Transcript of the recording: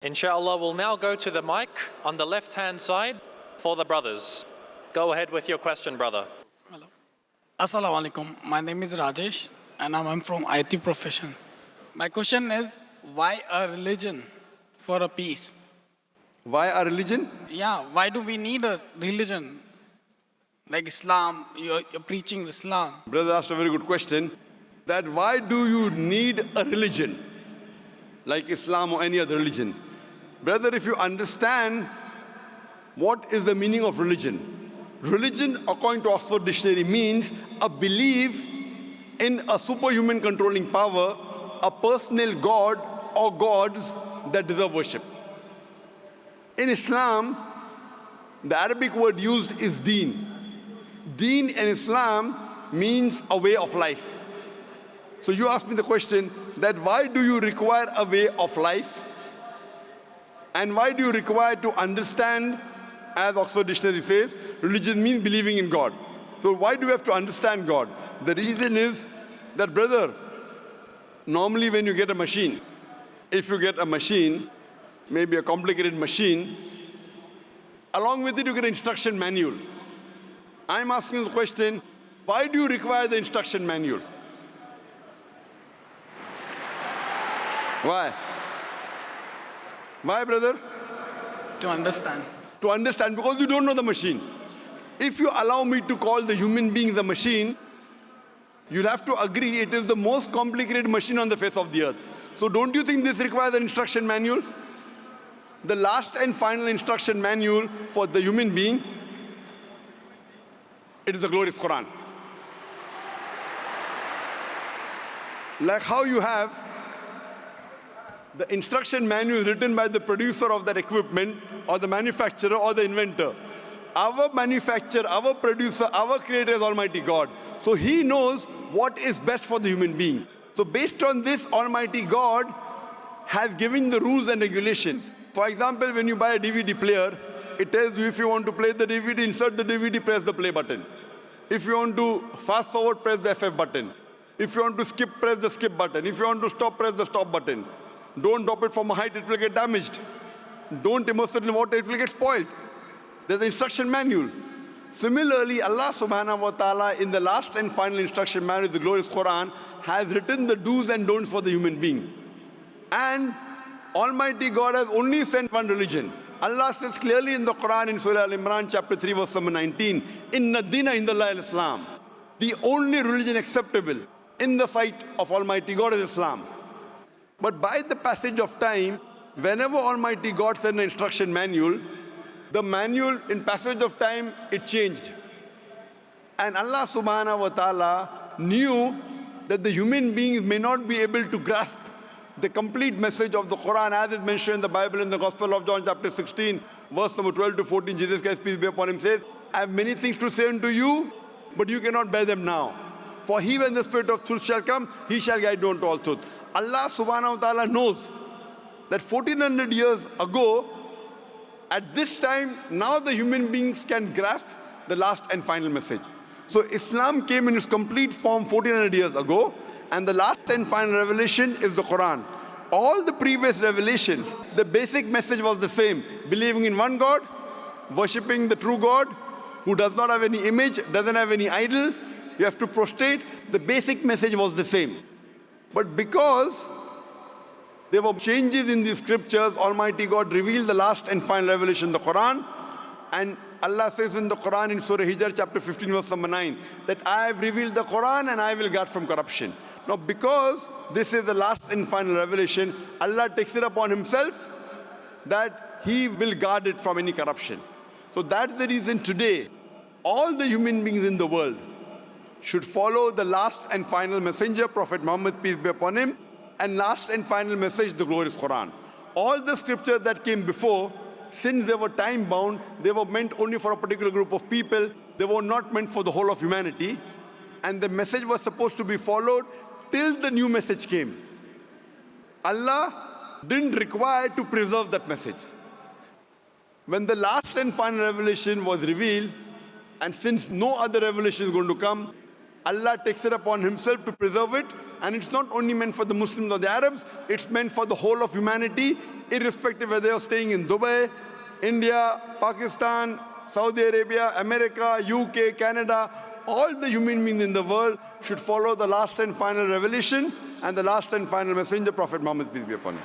Inshallah, we'll now go to the mic on the left-hand side for the brothers. Go ahead with your question, brother. Hello. Assalamu alaikum. My name is Radhesh and I'm from IT profession. My question is, why a religion for a peace? Why a religion? Yeah, why do we need a religion? Like Islam, you're preaching Islam. Brother asked a very good question. That why do you need a religion? Like Islam or any other religion? Brother, if you understand what is the meaning of religion. Religion, according to Oxford Dictionary, means a belief in a superhuman controlling power, a personal God or gods that deserve worship. In Islam, the Arabic word used is deen. Deen in Islam means a way of life. So you ask me the question that why do you require a way of life? And why do you require to understand, as Oxford Dictionary says, religion means believing in God. So why do you have to understand God? The reason is that, brother, normally when you get a machine, if you get a machine, maybe a complicated machine, along with it you get an instruction manual. I'm asking the question, why do you require the instruction manual? Why? Why, brother? To understand. To understand, because you don't know the machine. If you allow me to call the human being the machine, you'll have to agree it is the most complicated machine on the face of the earth. So don't you think this requires an instruction manual? The last and final instruction manual for the human being, it is the glorious Quran. Like how you have the instruction manual written by the producer of that equipment, or the manufacturer, or the inventor. Our manufacturer, our producer, our creator is Almighty God. So He knows what is best for the human being. So based on this, Almighty God has given the rules and regulations. For example, when you buy a DVD player, it tells you if you want to play the DVD, insert the DVD, press the play button. If you want to fast forward, press the FF button. If you want to skip, press the skip button. If you want to stop, press the stop button. Don't drop it from a height, it will get damaged. Don't immerse it in water, it will get spoiled. There's the instruction manual. Similarly, Allah subhanahu wa ta'ala, in the last and final instruction manual, the glorious Quran, has written the do's and don'ts for the human being. And Almighty God has only sent one religion. Allah says clearly in the Quran, in Surah Al-Imran, chapter 3, verse number 19, Inna dina indallahi al-Islam. The only religion acceptable in the sight of Almighty God is Islam. But by the passage of time, whenever Almighty God sent an instruction manual, the manual in passage of time, it changed. And Allah subhanahu wa ta'ala knew that the human beings may not be able to grasp the complete message of the Quran as is mentioned in the Bible in the Gospel of John chapter 16, verse number 12 to 14. Jesus Christ, peace be upon him, says, I have many things to say unto you, but you cannot bear them now. For he, when the Spirit of truth shall come, he shall guide you unto all truth. Allah subhanahu wa ta'ala knows that 1400 years ago, at this time, now the human beings can grasp the last and final message. So Islam came in its complete form 1400 years ago, and the last and final revelation is the Quran. All the previous revelations, the basic message was the same. Believing in one God, worshipping the true God, who does not have any image, doesn't have any idol. You have to prostrate. The basic message was the same. But because there were changes in the scriptures, Almighty God revealed the last and final revelation, the Quran. And Allah says in the Quran in Surah Hijr chapter 15 verse number 9, that I have revealed the Quran and I will guard from corruption. Now because this is the last and final revelation, Allah takes it upon himself that he will guard it from any corruption. So that's the reason today, all the human beings in the world should follow the last and final messenger, Prophet Muhammad, peace be upon him, and last and final message, the glorious Quran. All the scriptures that came before, since they were time-bound, they were meant only for a particular group of people. They were not meant for the whole of humanity. And the message was supposed to be followed till the new message came. Allah didn't require to preserve that message. When the last and final revelation was revealed, and since no other revelation is going to come, Allah takes it upon himself to preserve it, and it's not only meant for the Muslims or the Arabs, it's meant for the whole of humanity, irrespective whether you're staying in Dubai, India, Pakistan, Saudi Arabia, America, UK, Canada, all the human beings in the world should follow the last and final revelation and the last and final messenger, Prophet Muhammad, peace be upon him.